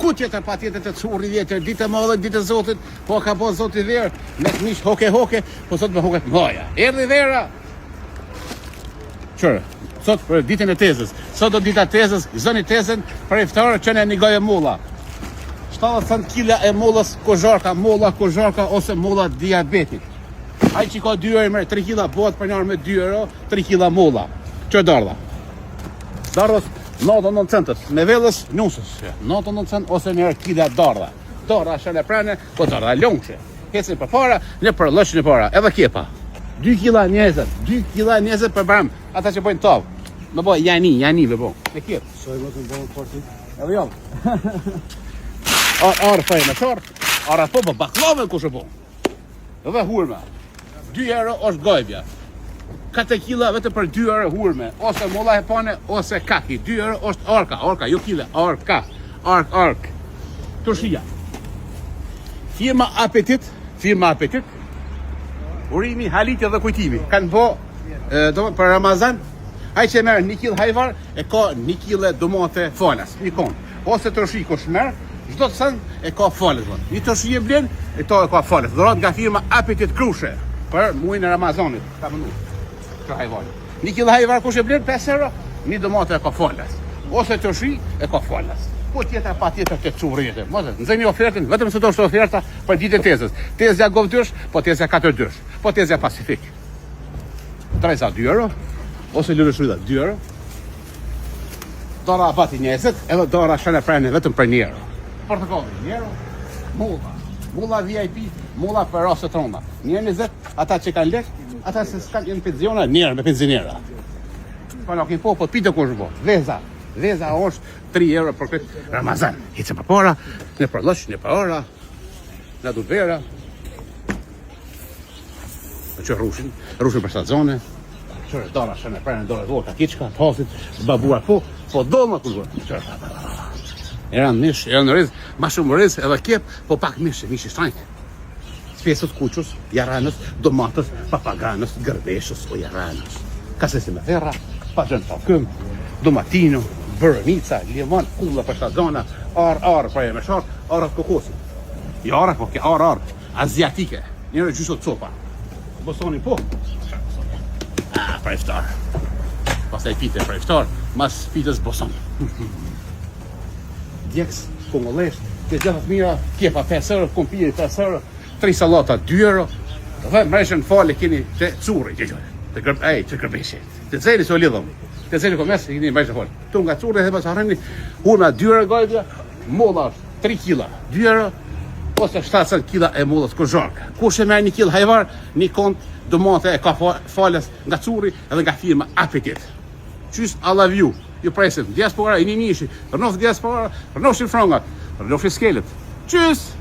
Ku tjetër pa tjetër të curri vjetër, ditë e madhe, ditë e Zotit, po ka po Zoti verë, me të mish hoke, po sot me hoket mloja. Erdhi vera. Qërë, sot për ditën e tezës. Sot do dita tezës, zoni tezën për iftarë që në një gojë mulla. 70 kila e mullës kozharka ose mulla diabetit. Ai që ka 2 euro me 3 kila bëhet për njarë me 2 euro, 3 kila mulla. Që dardha? Dardhës 99 centës, me vellës njusës, 99 centë ose njerë kila dardha. Dardha shënë e prane, po dardha longëshe. Hesin për para, në për lëshën e para, edhe kjepa. 2 kila 20 për bram, ata që bojnë tavë. Më boj, jani, me boj. E kjepë. Shoj më të më bojnë porti. Edhe jam. Arë fejnë e qarë, arë po, baklave ku shë po. Dhe hurme. 2 euro është gajbja. 4 kila vetë për 2 euro hurme. Ose molla e pane, ose kaki. 2 euro është arka, jo kile, arka. Ark. Turshia. Firma Apetit. Urimi, halitja dhe kujtimi. Kanë po, për Ramazan, ai që merë 1 kil hajvar, e ka 1 kile domate falas, një kon. Ose tërshi kush merë, çdo të thënë e ka falas. Një tërshi e blen, e to e ka falas. Dhurat nga firma Apetit Krushe, për muajin e Ramazanit, ka mënu. Këtë hajvar. 1 kil hajvar kush e blen, 5 euro, një domate e ka falas. Ose tërshi e ka falas. Po tjetër pa tjetër të currjetë. Mos nxjeni ofertën, vetëm se do të oferta për ditën e tezës. Tezja govdysh, po tezja 4 dysh. Po tezja Pasifik. Treza 2 euro, ose lule shrydha 2 euro. Dora abati 20, edhe dora shënë e prene vetëm për 1 euro. Portokalli 1 euro, mulla VIP, mulla për rase tronda. 1,20, ata që kanë lek, ata se s'kanë jenë penziona, 1 euro me penzionera. Pa nuk i po pitë kush bo, Veza është 3 euro për këtë Ramazan. Hice për para, në për lësh, në për ora, në du të vera. Në që rushin për stazone. Qërë dora shënë e prene, dora dvota, kiqka, të hasit, babuar po do më kulluar. Eran mish, eran riz, ma shumë riz edhe kjep, po pak mish i shtrajnë. Spesët kuqës, jaranës, domatës, papaganës, gërbeshës o jaranës. Kasesi me ferra, pa gjënë talkëm, domatino, bërënica, limon, kulla për stazona, arë për e me sharë, arë të kokosi. Jo arë, po ke arë, aziatike, njëre gjysot copa. Bosoni po. Për iftar. Pastaj pite për iftar, mas pitës boson. Djeks, kongolesht, të gjithat mira, kjepa 5 euro, kompije 5 euro, 3 salata 2 euro, dhe mreshën fale keni të curri, të gërbeshi. Të zeli se o lidhëm. Të zeli komes, keni mreshën fale. Tu nga curri dhe pas harreni, hurma 2 euro gajbja, molla 3 kila 2 euro, ose 70 kila e mollës kozharka. Kush e merr 1 kil hajvar, një kont domate e ka falas nga curri edhe nga firma Apetit. Qys I love you. Ju presim diaspora, i një nishi, rënof diaspora, rënofshin frangat, rënofshin skelet. Qys!